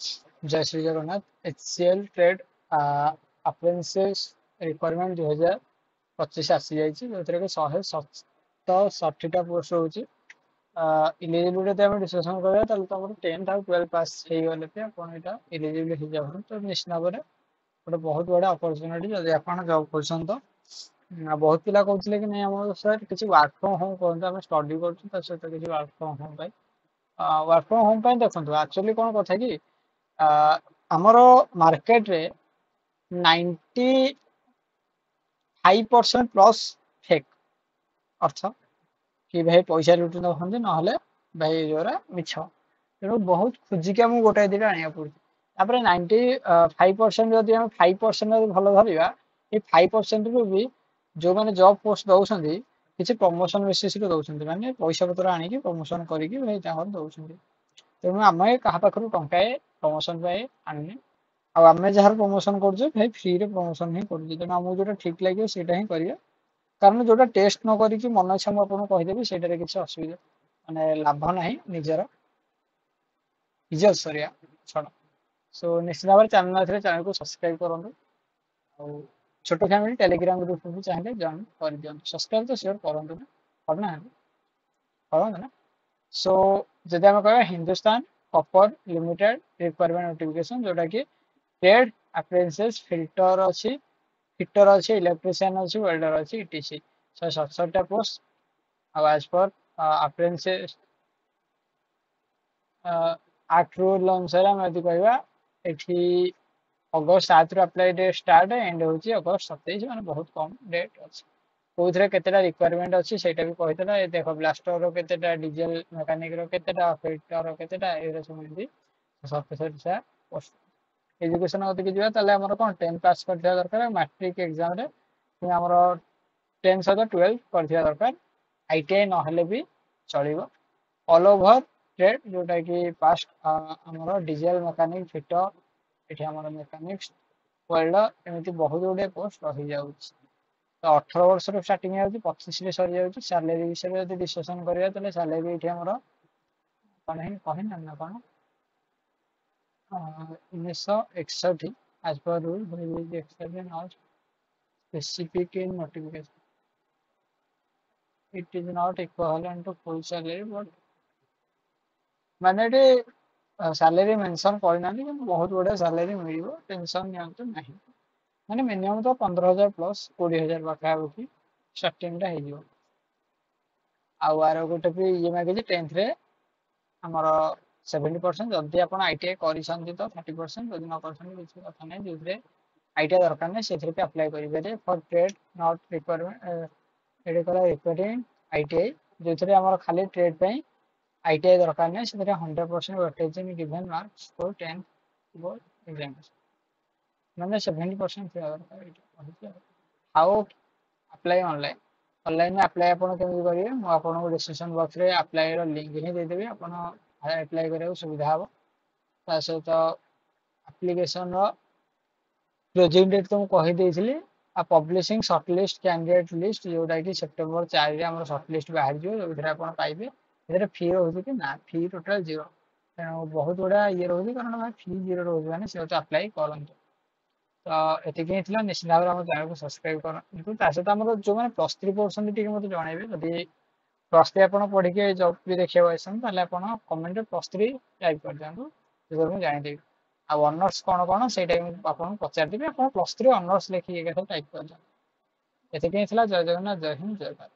जय Shri Jagannath. HCL trade apprentice requirement 2025 आसी जाइए जो कि 167टा पोस्ट रोचे। इलिजिबिलिटी आम डिस्कसन करा तुम 10th और 12th पास हो गले आप इलिजिबल हो जाऊँ तो निश्चित भाव में गोटे बहुत बड़ा अपरच्युनिटी जब आप जॉब कर तो बहुत पिला कहते कि नहीं आम सर किसी वर्क फ्रॉम होम कहते आम स्टडी कर सहित किसी work from home work from home देखो एक्चुअली कौन कथा कि आमर मार्केट रे 95% प्लस फेक अर्थ कि भाई पैसा लुटि नखंती ना भाई जोरा मिछ तेणु बहुत खोजिक आमको गोटाए दुटा आने पड़े 95% जदि आम 5% भल धरवा ये 5% रु भी जो मैंने जॉब पोस्ट दौरान किसी प्रमोशन बेसीस दौरान मानने पैसा पत्र आनिकी प्रमोशन करके भाई दौरान तेणु आम क्या पाखु टंकाए प्रमोशन पाए आने आम जार प्रमोशन कर भाई फ्री रे प्रमोशन ही कर तेणु आमको जो ठीक लगे सीटा ही करिया कारण जोटा टेस्ट न करी मन इच्छा मुझे कहीदेवी से किसी असुविधा मानने लाभ ना निजर इज्जत सरिया छड़ सो निश्चित भाव चैनल को सब्सक्राइब करूँ छोट फैमिली टेलीग्राम ग्रुप भी चाहिए जॉइन कर दिखाँ सब्सक्राइब तो सियोर करूँ ना करना करूँ ना सो जब आम कह Hindustan copper limited requirement notification जोटा कि ट्रेड अप्रेंटिस फिल्टर अच्छी फिटर अच्छी इलेक्ट्रीशियन अच्छी वेल्डर अच्छी इटीसी 167टा पोस्ट आज पर अप्रेंटिस एक्ट रूल अनुसार आम यदि कह अगस्त 7 अप्लाई डेट स्टार्ट एंड हूँ अगस्त 27 मैंने बहुत कम डेट अच्छी कौन के रिक्वायरमेंट अच्छी से भी कहीदेला देख ब्लास्टर के डीजेल मेकानिक केतेटा फिल्टर केतेटा ये सब एमती 77टा पोस्ट एजुकेशन कति जावा कौन 10th पास कर दरकार मैट्रिक एग्जाम आमर 10 सहित 12 कर दरकार ITI ना भी चलो ऑल ओवर ट्रेड जोटा कि पास्ट आमर डीजेल मेकानिक फिटर ये मेकानिक्स वेल्डर एमती बहुत गुड़े पोस्ट रही जाऊँ तो 18 वर्ष स्टार्टिंग हो 25 सरी जाऊँ सैलरी विषय में डिस्कसन करा सैलरी ये आमर कौन है कहना ना कौन 1961 as per rule will be exception or specific in notification. It is not equivalent to full salary but मैंने सैलरी मेंशन करना बहुत बड़ा सैलरी मिल टेंशन नियंतु ना मैंने मिनिमम तो 15,000 प्लस 20,000 पाखापाखि स्टार्टिंग हो आर गोटे भी ये मागे 10th रे आमर 70% जदि आप ITI कर तो 30% जदि न कर किसी कथा ना जो ITI दरकार ना से अप्लाई करेंगे फॉर ट्रेड नॉट रिक्वायरमेंट ये रिक्वायरिंग ITI जो आम खाली ट्रेड पे ITI दरकार ना से 100% weightage in given marks for 10th board examination मैंने 70% दरकार how apply online online apply आपन केमि करिवे मु आपन डिस्क्रिप्शन बॉक्स रे अप्लाई रो लिंक ही दे देबी आपन अप्लाई करे सुविधा हो ता सहित एप्लिकेशन रो क्लोजिंग डेट तो कही देइछली आ पब्लिशिंग शॉर्टलिस्ट कैंडिडेट लिस्ट जोटा कि सेप्टेम्बर 4 रे हमर शॉर्टलिस्ट बाहर जो जोथरे आपन पाइबे एथरे फी होउछि कि ना फी टोटल 0 तेणु बहुत बड़ा ये रोजी कारण भाई फी 0 रोज माने से अप्लाई करंतु तो ये निश्चित भाव में आम चैनल को सब्सक्राइब करूँ सहित आम जो मैंने +3 पढ़ुं टे मतलब जनइबे जदि +3 आप पढ़ी जब भी देखा आसते आप कमेंट +3 टाइप कर दिखाँ जो मुझे जानदेवी आ ऑनर्स कौन कौन से आपको पचारदेवी आप +3 ऑनर्स लिखिए टाइप कर दिखाँ जय जगन्नाथ जय हिंद जय भारत।